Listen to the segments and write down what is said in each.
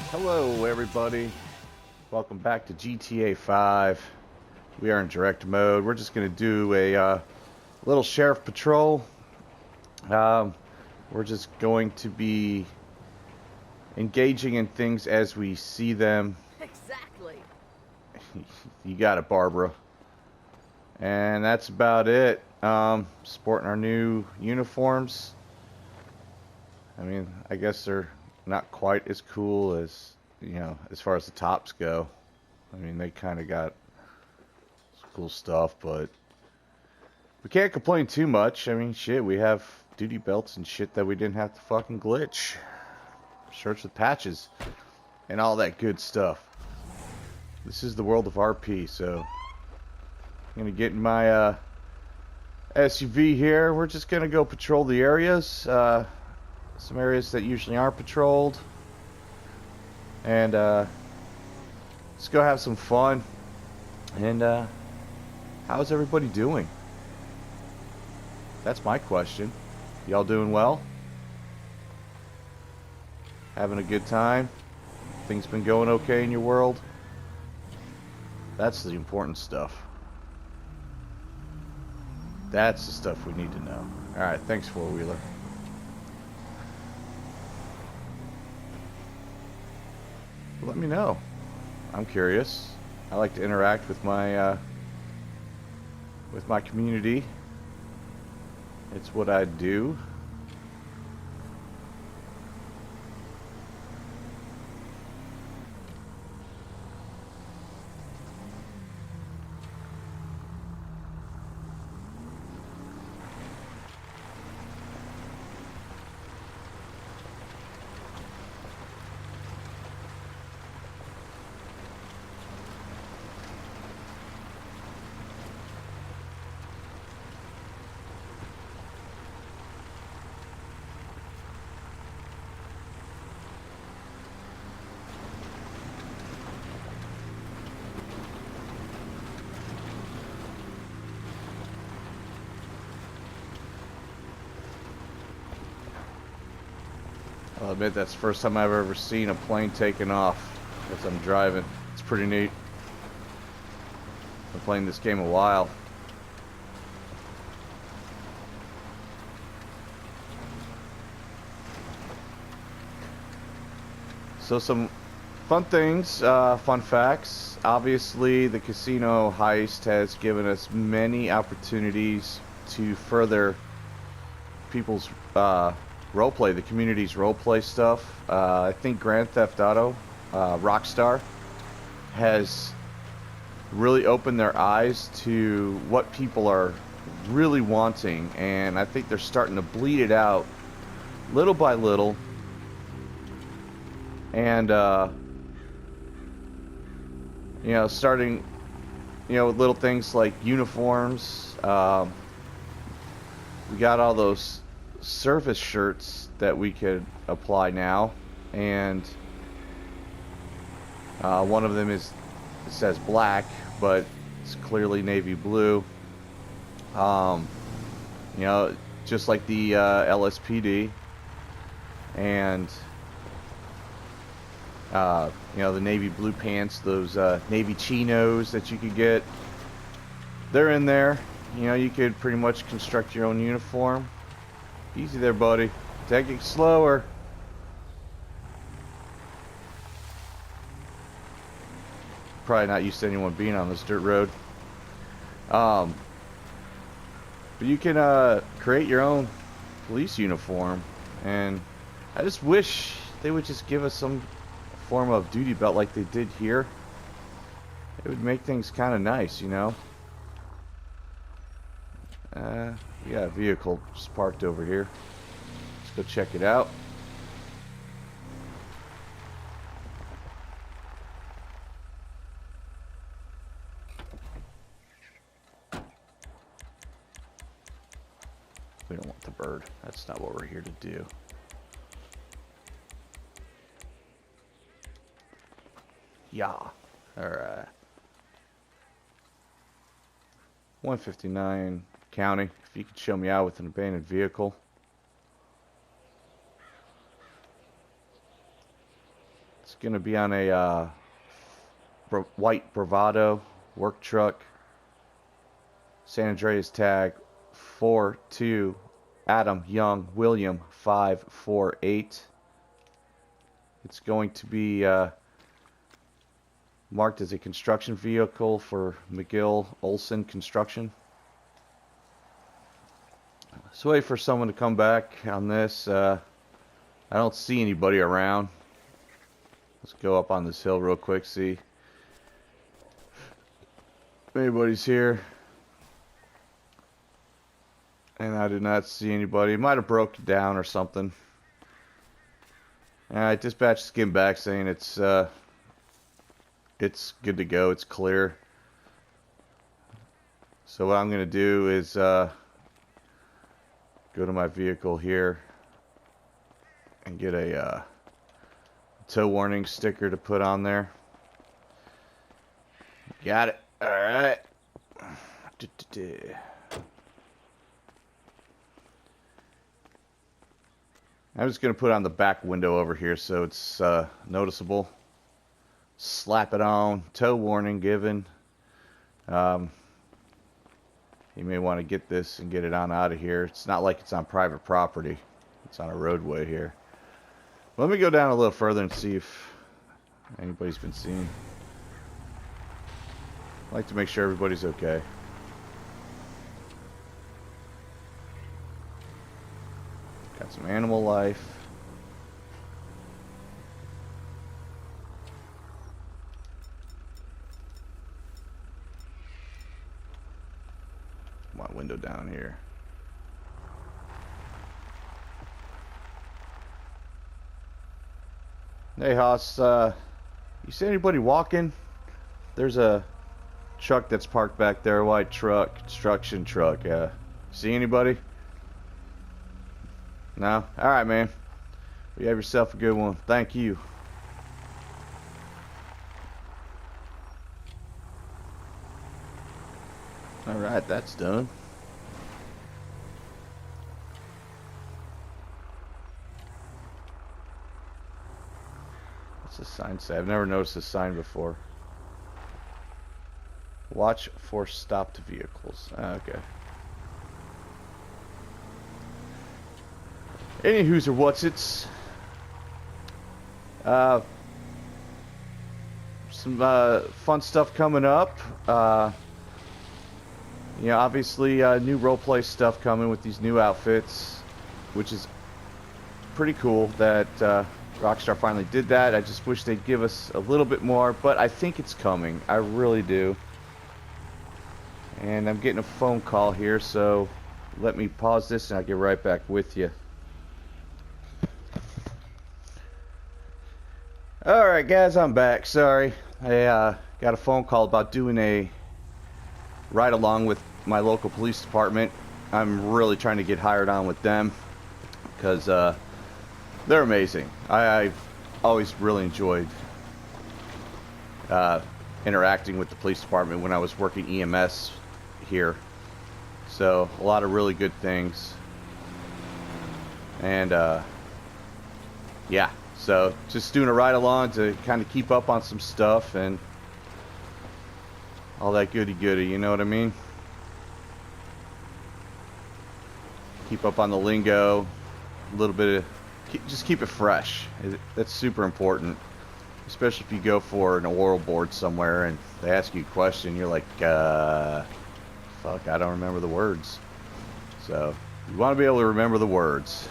Hello everybody, welcome back to GTA 5. We are in direct mode. We're just going to do a little sheriff patrol. We're just going to be engaging in things as we see them. Exactly. You got it, Barbara. And that's about it. Sporting our new uniforms. I mean, I guess they're not quite as cool as, you know, as far as the tops go. I mean, they kind of got some cool stuff, but we can't complain too much. I mean, shit, we have duty belts and shit that we didn't have to fucking glitch. Shirts with patches and all that good stuff. This is the world of RP, so I'm gonna get in my SUV here. We're just gonna go patrol the areas. Some areas that usually aren't patrolled, and let's go have some fun. And how's everybody doing? That's my question. Y'all doing well? Having a good time? Things been going okay in your world? That's the important stuff. That's the stuff we need to know. Alright, thanks, four-wheeler. Let me know. I'm curious. I like to interact with my community. It's what I do. I'll admit that's the first time I've ever seen a plane taking off as I'm driving. It's pretty neat. I've been playing this game a while. So some fun things, fun facts. Obviously the casino heist has given us many opportunities to further people's roleplay, the community's roleplay stuff. I think Grand Theft Auto, Rockstar, has really opened their eyes to what people are really wanting, and I think they're starting to bleed it out little by little. And you know, starting, you know, with little things like uniforms. We got all those service shirts that we could apply now, and one of them it says black, but it's clearly navy blue. You know, just like the LSPD, and you know, the navy blue pants, those navy chinos that you could get, they're in there. You know, you could pretty much construct your own uniform. Easy there, buddy. Take it slower. Probably not used to anyone being on this dirt road. But you can create your own police uniform, and I just wish they would just give us some form of duty belt like they did here. It would make things kind of nice, you know. We got a vehicle just parked over here. Let's go check it out. We don't want the bird. That's not what we're here to do. Yeah. Alright. 159 County. If you could show me out with an abandoned vehicle. It's going to be on a white Bravado work truck. San Andreas tag 42 Adam Young William 548. It's going to be marked as a construction vehicle for McGill Olson Construction. So wait for someone to come back on this. I don't see anybody around. Let's go up on this hill real quick, see if anybody's here. And I did not see anybody. It might have broken down or something. Alright, dispatch just came back saying it's good to go, it's clear. So what I'm going to do is go to my vehicle here and get a tow warning sticker to put on there. Got it. Alright. I'm just going to put it on the back window over here so it's noticeable. Slap it on. Tow warning given. You may want to get this and get it on out of here. It's not like it's on private property. It's on a roadway here. Let me go down a little further and see if anybody's been seen. I like to make sure everybody's okay. Got some animal life. My window down here. Hey Haas, you see anybody walking? There's a truck that's parked back there, a white truck, construction truck. See anybody? No? Alright, man. You have yourself a good one. Thank you. Alright, that's done. What's the sign say? I've never noticed this sign before. Watch for stopped vehicles. Okay. Anywho's or what's it's. Some fun stuff coming up. You know, obviously new roleplay stuff coming with these new outfits, which is pretty cool that Rockstar finally did that. I just wish they'd give us a little bit more, but I think it's coming. I really do. And I'm getting a phone call here, so let me pause this and I'll get right back with you. Alright guys, I'm back. Sorry. I got a phone call about doing a ride along with my local police department. I'm really trying to get hired on with them because they're amazing. I've always really enjoyed interacting with the police department when I was working EMS here. So a lot of really good things. And yeah, so just doing a ride along to kind of keep up on some stuff and all that goody goody, you know what I mean? Keep up on the lingo, a little bit of, just keep it fresh. That's super important, especially if you go for an oral board somewhere and they ask you a question, you're like, fuck, I don't remember the words. So you want to be able to remember the words.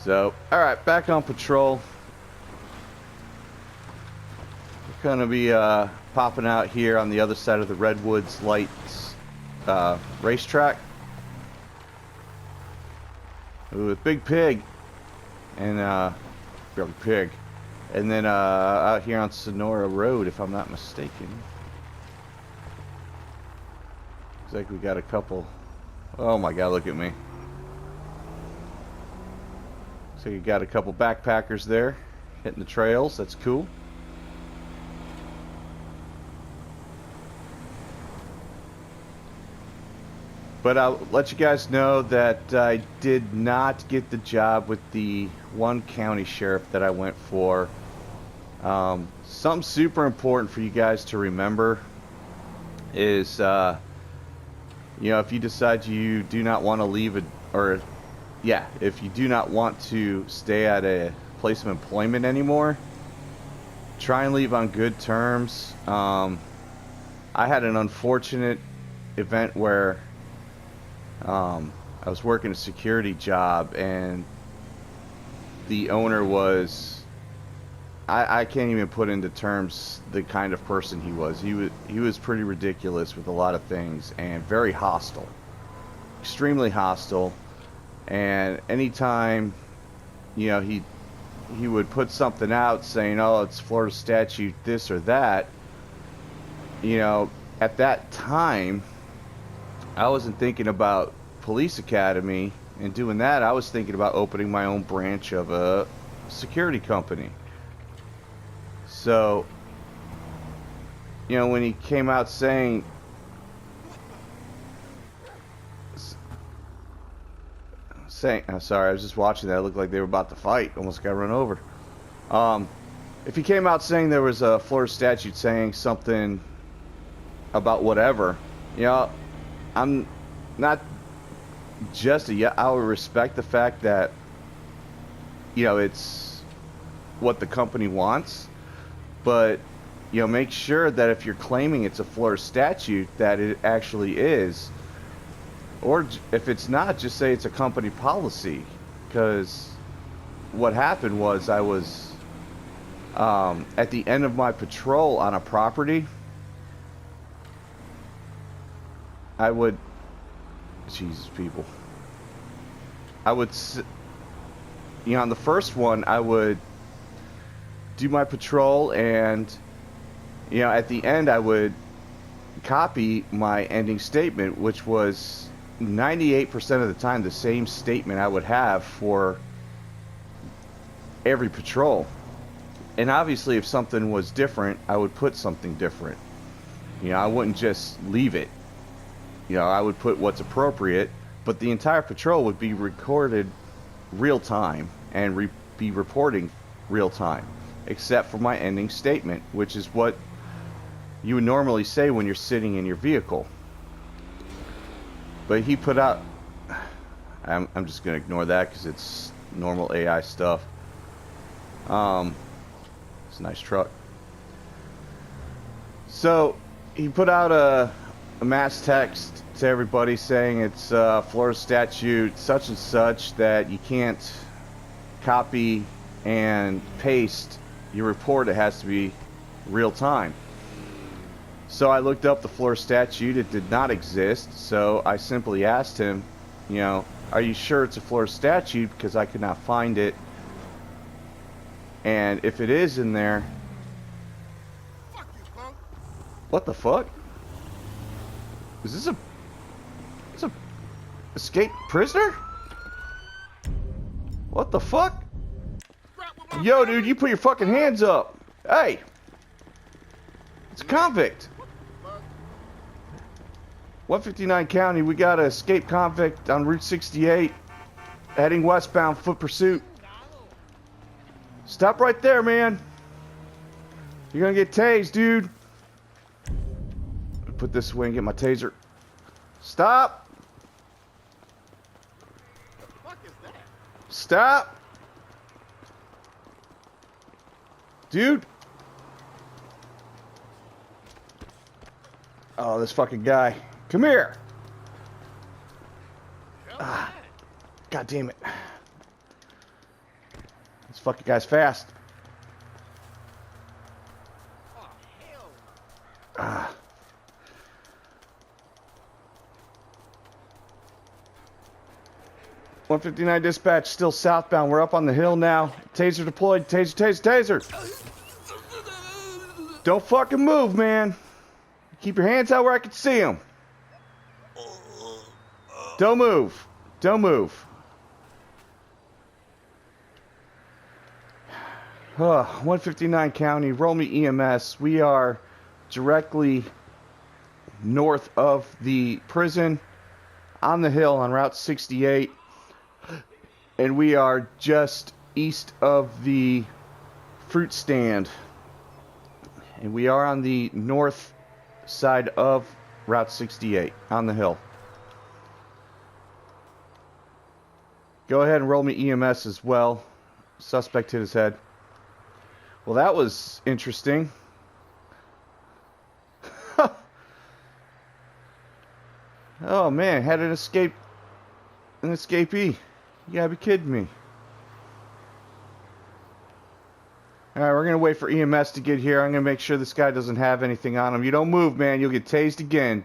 So, alright, back on patrol. We're going to be popping out here on the other side of the Redwoods Lights racetrack. With Big Pig. And, really pig. And then out here on Sonora Road, if I'm not mistaken. Looks like we got a couple. Oh my god, look at me. So you got a couple backpackers there hitting the trails. That's cool. But I'll let you guys know that I did not get the job with the one county sheriff that I went for. Something super important for you guys to remember is, you know, if you decide you do not want to leave it, or, yeah, if you do not want to stay at a place of employment anymore, try and leave on good terms. I had an unfortunate event where I was working a security job, and the owner was, I can't even put into terms the kind of person he was. He was pretty ridiculous with a lot of things and very hostile, extremely hostile. And anytime, you know, he would put something out saying, "Oh, it's Florida statute this or that," you know, at that time, I wasn't thinking about police academy and doing that. I was thinking about opening my own branch of a security company. So, you know, when he came out saying, I'm sorry, I was just watching that. It looked like they were about to fight. Almost got run over. If he came out saying there was a Florida statute saying something about whatever, you know, I'm not just I would respect the fact that, you know, it's what the company wants, but, you know, make sure that if you're claiming it's a Florida statute, that it actually is. Or if it's not, just say it's a company policy. Because what happened was I was at the end of my patrol on a property. I would, Jesus, people. I would, you know, on the first one, I would do my patrol, and, you know, at the end, I would copy my ending statement, which was 98% of the time the same statement I would have for every patrol. And obviously, if something was different, I would put something different. You know, I wouldn't just leave it. You know, I would put what's appropriate, but the entire patrol would be recorded real time and be reporting real time, except for my ending statement, which is what you would normally say when you're sitting in your vehicle. But he put out, I'm just going to ignore that because it's normal AI stuff. It's a nice truck. So he put out a mass text to everybody saying it's Florida statute such and such that you can't copy and paste your report. It has to be real time. So I looked up the Florida statute. It did not exist. So I simply asked him, you know, are you sure it's a Florida statute? Because I could not find it. And if it is in there, fuck you, punk. What the fuck? Is this a escaped prisoner? What the fuck? Yo, dude, you put your fucking hands up. Hey, it's a convict. 159 County, we got an escaped convict on Route 68 heading westbound, foot pursuit. Stop right there, man. You're gonna get tased, dude. Put this away and get my taser. Stop. The fuck is that? Stop. Dude. Oh, this fucking guy. Come here. Ah, God damn it. This fucking guy's fast. Oh, hell no. Ah. .159 dispatch, still southbound. We're up on the hill now. Taser deployed. Taser, taser, taser. Don't fucking move, man. Keep your hands out where I can see them. Don't move. Don't move. 159 County, roll me EMS. We are directly north of the prison. on the hill on Route 68, and we are just east of the fruit stand, and we are on the north side of Route 68 on the hill. Go ahead and roll me EMS as well. Suspect hit his head. Well, that was interesting. Oh man, had an escapee. You gotta be kidding me. Alright, we're gonna wait for EMS to get here. I'm gonna make sure this guy doesn't have anything on him. You don't move, man, you'll get tased again.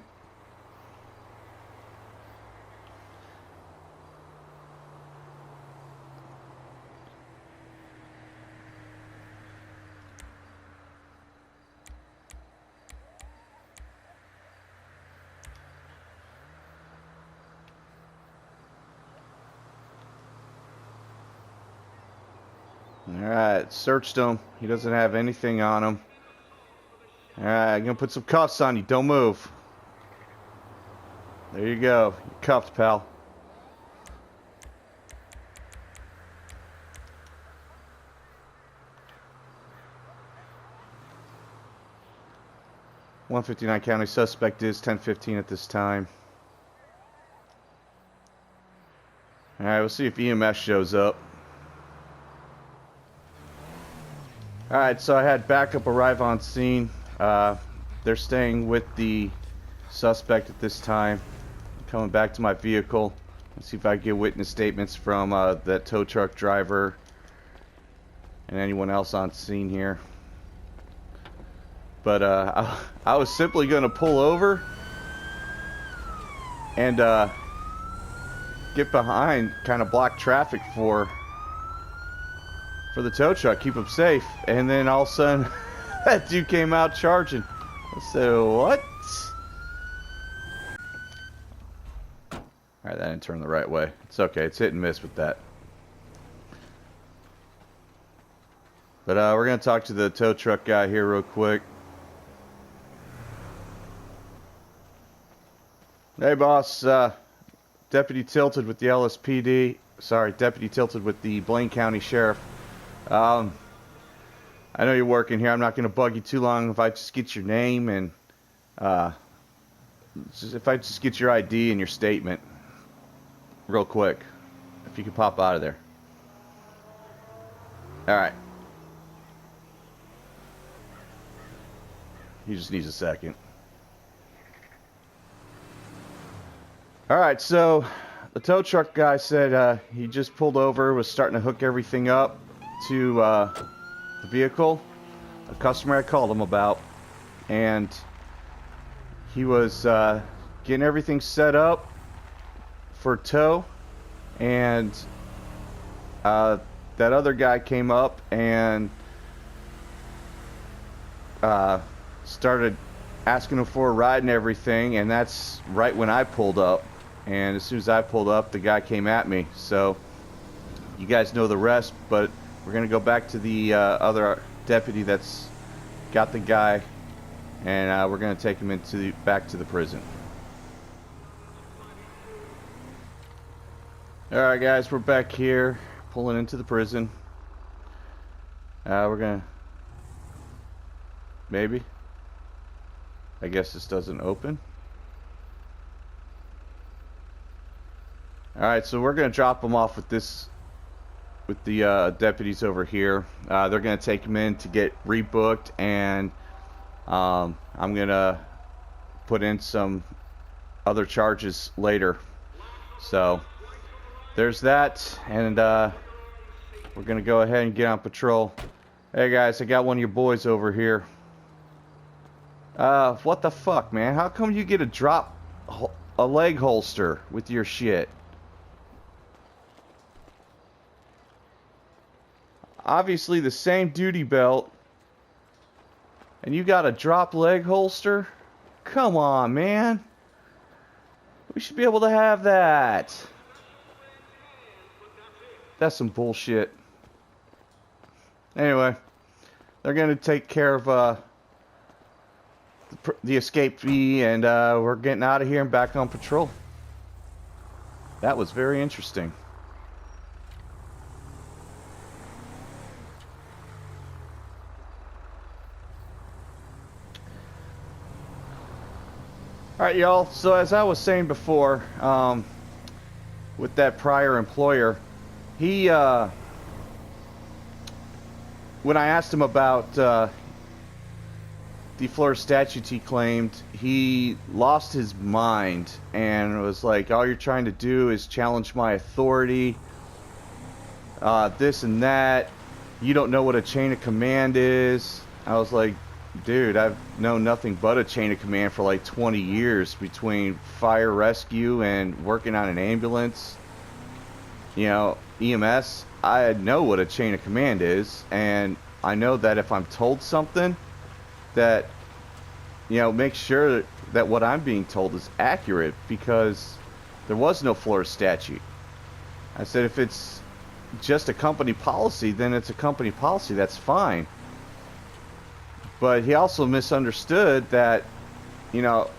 Alright, searched him. He doesn't have anything on him. Alright, I'm gonna put some cuffs on you. Don't move. There you go. You're cuffed, pal. .159 County suspect is 10:15 at this time. Alright, we'll see if EMS shows up. Alright, so I had backup arrive on scene. They're staying with the suspect at this time. I'm coming back to my vehicle. Let's see if I can get witness statements from that tow truck driver and anyone else on scene here. But I was simply going to pull over and get behind, kind of block traffic for the tow truck, keep them safe, and then all of a sudden that dude came out charging. I said, what? Alright, that didn't turn the right way. It's okay, it's hit and miss with that. But we're going to talk to the tow truck guy here real quick. Hey boss, Deputy Tilted with the LSPD. Sorry, Deputy Tilted with the Blaine County Sheriff. I know you're working here. I'm not going to bug you too long. If I just get your name and if I just get your ID and your statement real quick. If you could pop out of there. Alright. He just needs a second. Alright, so the tow truck guy said he just pulled over, was starting to hook everything up to the vehicle. A customer I called him about, and he was getting everything set up for tow, and that other guy came up and started asking him for a ride and everything, and that's right when I pulled up. And as soon as I pulled up, the guy came at me. So you guys know the rest, but we're gonna go back to the other deputy that's got the guy, and we're gonna take him back to the prison. Alright guys, we're back here pulling into the prison. We're gonna maybe, I guess this doesn't open. Alright, so we're gonna drop him off with the deputies over here. They're gonna take him in to get rebooked, and I'm gonna put in some other charges later. So there's that, and we're gonna go ahead and get on patrol. Hey guys, I got one of your boys over here. What the fuck, man? How come you get a leg holster with your shit? Obviously the same duty belt, and you got a drop leg holster? Come on, man. We should be able to have that. That's some bullshit. Anyway, they're gonna take care of the escapee, and we're getting out of here and back on patrol. That was very interesting. Alright, y'all. So as I was saying before, with that prior employer, he, when I asked him about the Florida statutes he claimed, he lost his mind and was like, all you're trying to do is challenge my authority, this and that. You don't know what a chain of command is. I was like, dude, I've known nothing but a chain of command for like 20 years between fire rescue and working on an ambulance. You know, EMS. I know what a chain of command is, and I know that if I'm told something, that, you know, make sure that what I'm being told is accurate, because there was no Florida statute. I said if it's just a company policy, then it's a company policy, that's fine. But he also misunderstood that, you know,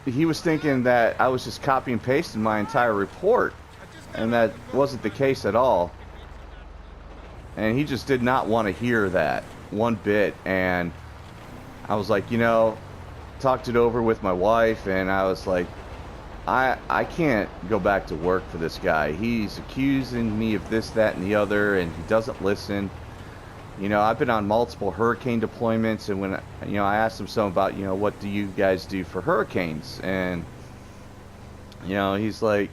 he was thinking that I was just copy and pasting my entire report, and that wasn't the case at all. And he just did not want to hear that one bit. And I was like, you know, talked it over with my wife, and I was like, I can't go back to work for this guy. He's accusing me of this, that, and the other, and he doesn't listen. You know, I've been on multiple hurricane deployments, and when, you know, I asked him something about, you know, what do you guys do for hurricanes? And, you know, he's like,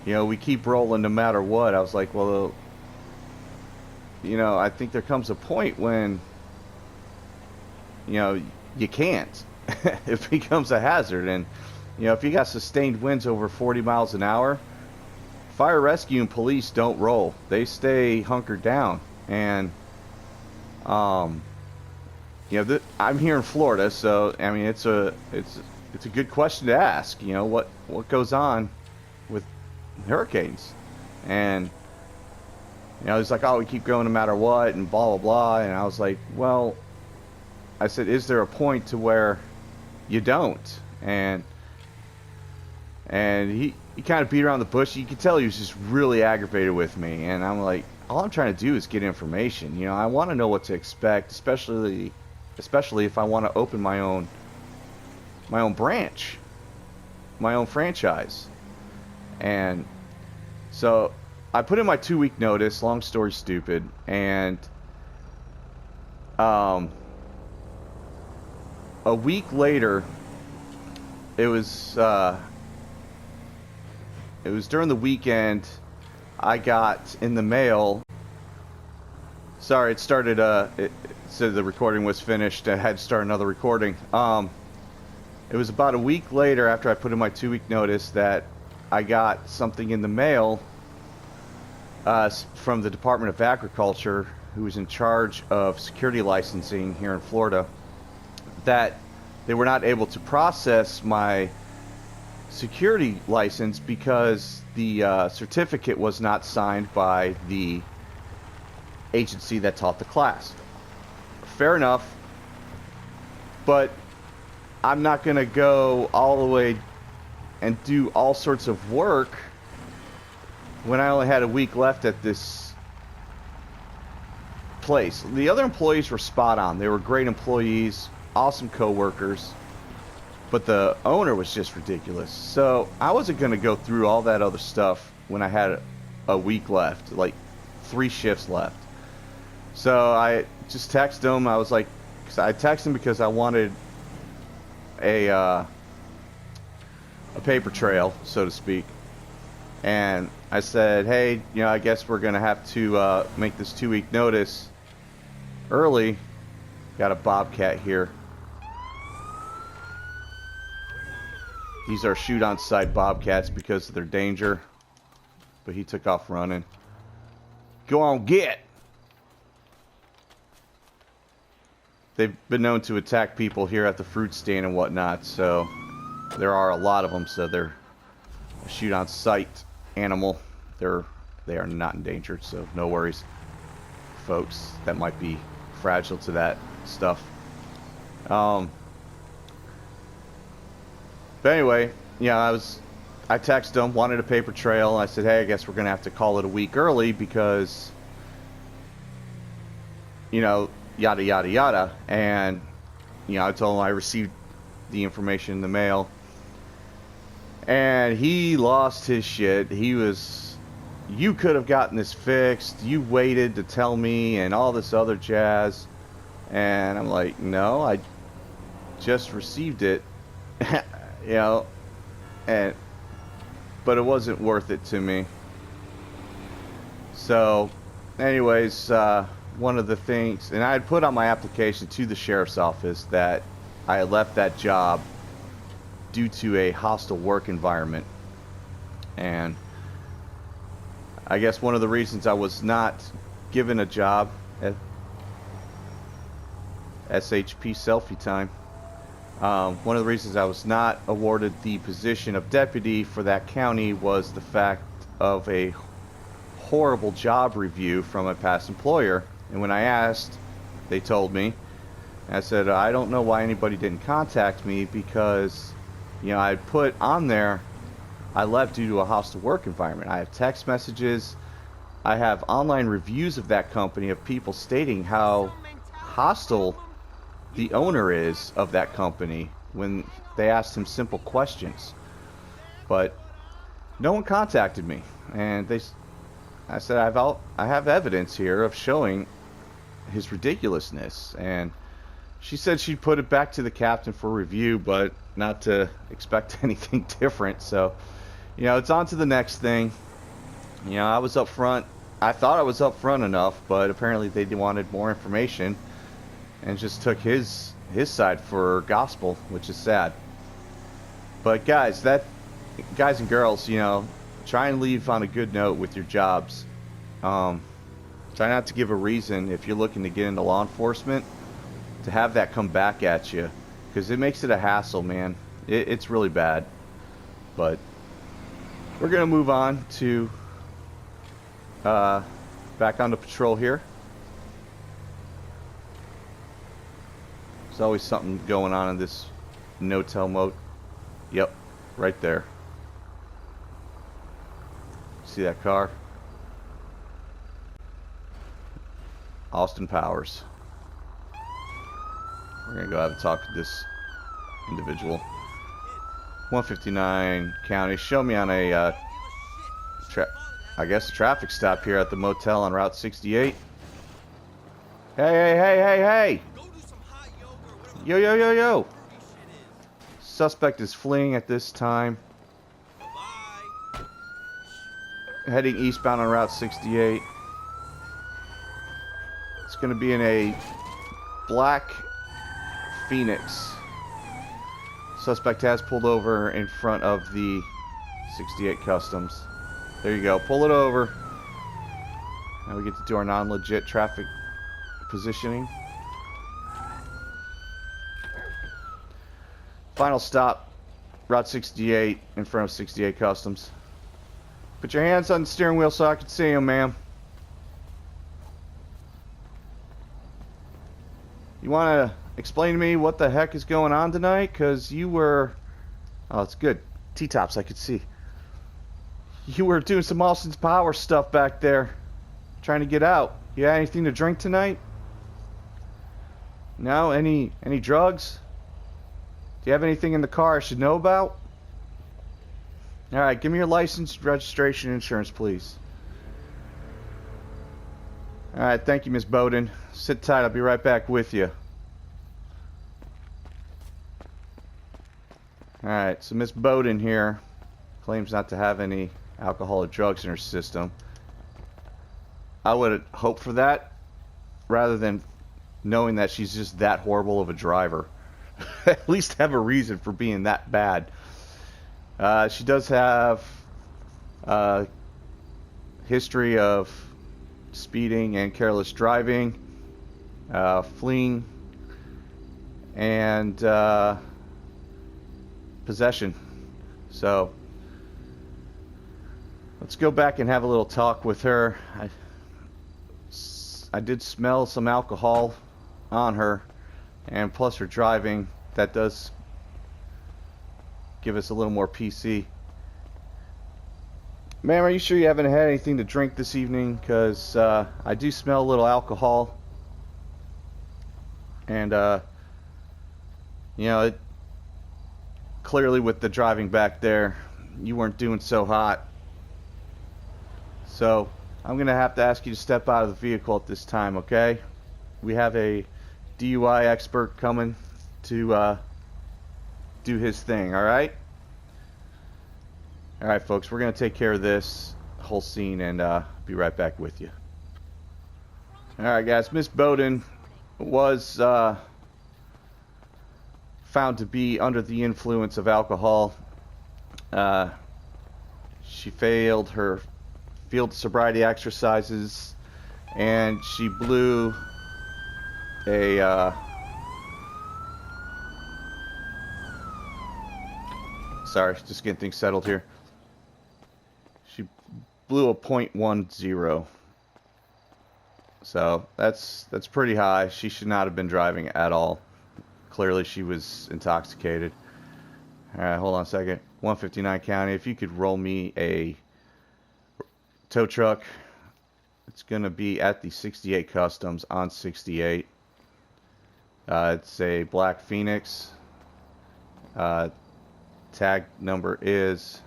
you know, we keep rolling no matter what. I was like, well, you know, I think there comes a point when, you know, you can't. It becomes a hazard. And, you know, if you got sustained winds over 40 miles an hour, fire rescue and police don't roll. They stay hunkered down. And, you know, I'm here in Florida, so I mean, it's a good question to ask. You know, what goes on with hurricanes? And, you know, he's like, oh, we keep going no matter what, and blah blah blah. And I was like, well, I said, is there a point to where you don't? And he kind of beat around the bush. You could tell he was just really aggravated with me. And I'm like, all I'm trying to do is get information. You know, I want to know what to expect, especially if I want to open my own branch, my own franchise. And so I put in my 2-week notice. Long story stupid. And a week later, it was during the weekend, I got in the mail. Sorry, it started. It said the recording was finished. I had to start another recording. It was about a week later, after I put in my 2-week notice, that I got something in the mail from the Department of Agriculture, who was in charge of security licensing here in Florida, that they were not able to process my security license because the certificate was not signed by the agency that taught the class. Fair enough, but I'm not going to go all the way and do all sorts of work when I only had a week left at this place. The other employees were spot on. They were great employees, awesome co-workers. But the owner was just ridiculous. So I wasn't going to go through all that other stuff when I had a week left, like 3 shifts left. So I just texted him. I was like, I texted him because I wanted a paper trail, so to speak. And I said, hey, you know, I guess we're going to have to make this 2-week notice early. Got a Bobcat here. These are shoot-on-sight Bobcats because of their danger. But he took off running. Go on, get! They've been known to attack people here at the fruit stand and whatnot, so there are a lot of them, so they're a shoot-on-sight animal. They are not endangered, so no worries, folks that might be fragile to that stuff. But anyway, yeah, I was I texted him, wanted a paper trail. I said, hey, I guess we're going to have to call it a week early because, you know, yada, yada, yada. And, you know, I told him I received the information in the mail. And he lost his shit. He was, you could have gotten this fixed. You waited to tell me and all this other jazz. And I'm like, no, I just received it. You know, but it wasn't worth it to me. So, anyways, one of the things, and I had put on my application to the sheriff's office that I had left that job due to a hostile work environment. And I guess one of the reasons I was not given a job at SHP selfie time. One of the reasons I was not awarded the position of deputy for that county was the fact of a horrible job review from a past employer. And when I asked, they told me. I said, I don't know why anybody didn't contact me because, you know, I put on there I left due to a hostile work environment. I have text messages. I have online reviews of that company of people stating how hostile the owner is of that company when they asked him simple questions. But no one contacted me, and I said I have evidence here of showing his ridiculousness, and she said she'd put it back to the captain for review, but not to expect anything different. So, you know, it's on to the next thing. You know, I was up front. I thought I was up front enough, but apparently they wanted more information and just took his side for gospel, which is sad. But guys and girls, you know, try and leave on a good note with your jobs. Try not to give a reason if you're looking to get into law enforcement to have that come back at you, because it makes it a hassle, man. It's really bad. But we're gonna move on to back on the patrol here. There's always something going on in this no-tell mode. Yep, right there. See that car? Austin Powers. We're gonna go have a talk with this individual. 159 County. Show me on a I guess a traffic stop here at the motel on Route 68. Hey! Yo! Suspect is fleeing at this time. Heading eastbound on Route 68. It's going to be in a black Phoenix. Suspect has pulled over in front of the 68 Customs. There you go. Pull it over. Now we get to do our non-legit traffic positioning. Final stop, Route 68 in front of 68 Customs. Put your hands on the steering wheel so I can see them, ma'am. You want to explain to me what the heck is going on tonight? Because you were... Oh, it's good. T-tops, I could see. You were doing some Austin Powers stuff back there. Trying to get out. You had anything to drink tonight? No? Any drugs? Do you have anything in the car I should know about? Alright, give me your license, registration, and insurance, please. Alright, thank you, Miss Bowden. Sit tight, I'll be right back with you. Alright, so Miss Bowden here claims not to have any alcohol or drugs in her system. I would hope for that, rather than knowing that she's just that horrible of a driver. At least have a reason for being that bad. She does have a history of speeding and careless driving, fleeing, and possession. So let's go back and have a little talk with her. I did smell some alcohol on her, and plus her driving. That does give us a little more PC. Ma'am, are you sure you haven't had anything to drink this evening? Because I do smell a little alcohol. And, you know, clearly with the driving back there, you weren't doing so hot. So, I'm going to have to ask you to step out of the vehicle at this time, okay? We have a DUI expert coming to do his thing, alright? Alright, folks, we're going to take care of this whole scene and be right back with you. Alright, guys, Miss Bowden was found to be under the influence of alcohol. She failed her field sobriety exercises, and she blew a sorry, just getting things settled here. She blew a .10. So that's pretty high. She should not have been driving at all. Clearly she was intoxicated. Alright, hold on a second. 159 County, if you could roll me a tow truck. It's going to be at the 68 Customs on 68. It's a black Phoenix. Tag number is...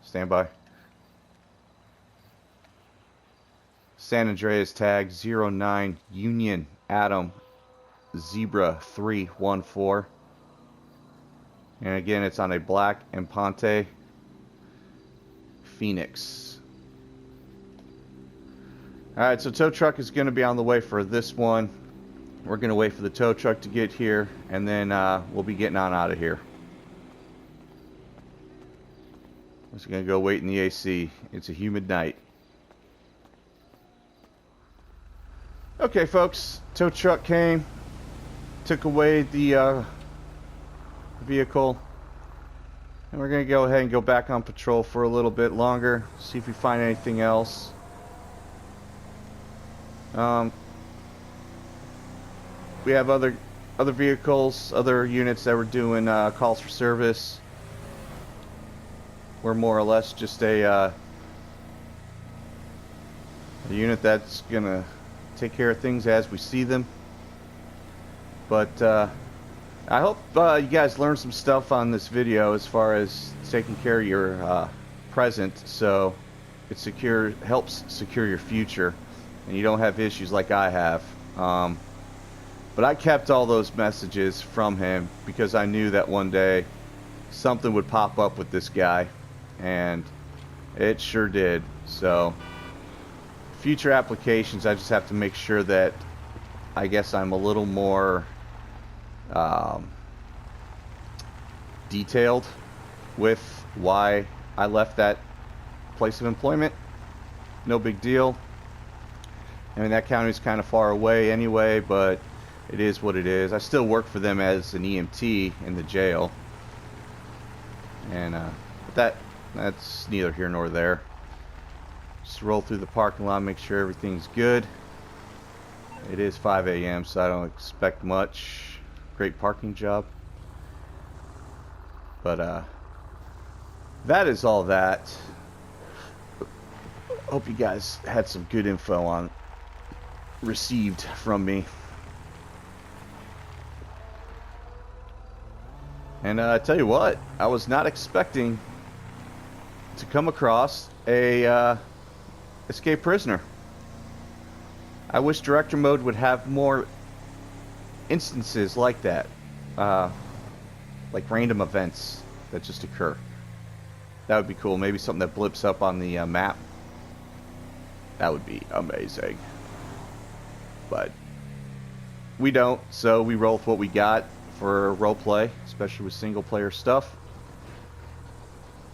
Standby. San Andreas tag 09 Union Adam Zebra 314. And again, it's on a black Imponte Phoenix. Alright, so tow truck is going to be on the way for this one. We're going to wait for the tow truck to get here, and then we'll be getting on out of here. We're just going to go wait in the AC. It's a humid night. Okay, folks, tow truck came, took away the vehicle, and we're going to go ahead and go back on patrol for a little bit longer, see if we find anything else. We have other vehicles, other units that were doing calls for service. We're more or less just a unit that's going to take care of things as we see them. But I hope you guys learned some stuff on this video as far as taking care of your present, so it helps secure your future, and you don't have issues like I have. But I kept all those messages from him because I knew that one day something would pop up with this guy, and it sure did. So future applications, I just have to make sure that I guess I'm a little more detailed with why I left that place of employment. No big deal. I mean, that county's kind of far away anyway, but it is what it is. I still work for them as an EMT in the jail, and but that's neither here nor there. Just roll through the parking lot, make sure everything's good. It is 5 a.m., so I don't expect much. Great parking job. But that is all that. Hope you guys had some good info on received from me. And I tell you what, I was not expecting to come across a escaped prisoner. I wish Director Mode would have more instances like that, like random events that just occur. That would be cool. Maybe something that blips up on the map. That would be amazing. But we don't, so we roll with what we got for roleplay, especially with single player stuff.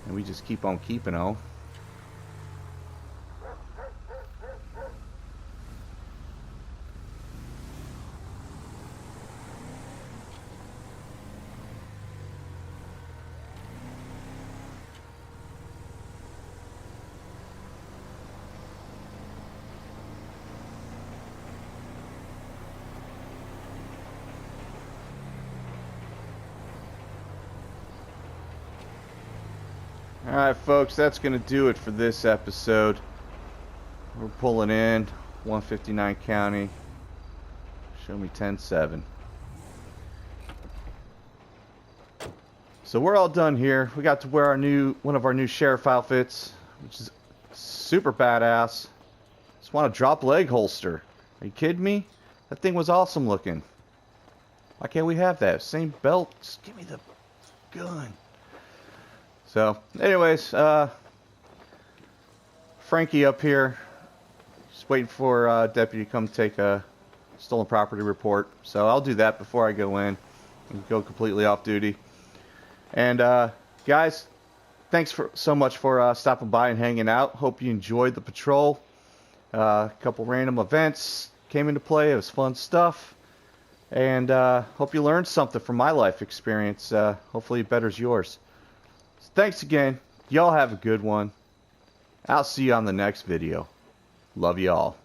And we just keep on keeping on. Alright, folks, that's going to do it for this episode. We're pulling in 159 County. Show me 10-7. So we're all done here. We got to wear one of our new sheriff outfits, which is super badass. Just want a drop leg holster. Are you kidding me? That thing was awesome looking. Why can't we have that? Same belt. Just give me the gun. So, anyways, Frankie up here. Just waiting for deputy to come take a stolen property report. So I'll do that before I go in and go completely off duty. And guys, thanks so much for stopping by and hanging out. Hope you enjoyed the patrol. A couple random events came into play. It was fun stuff. And hope you learned something from my life experience. Hopefully it betters yours. So thanks again. Y'all have a good one. I'll see you on the next video. Love you all.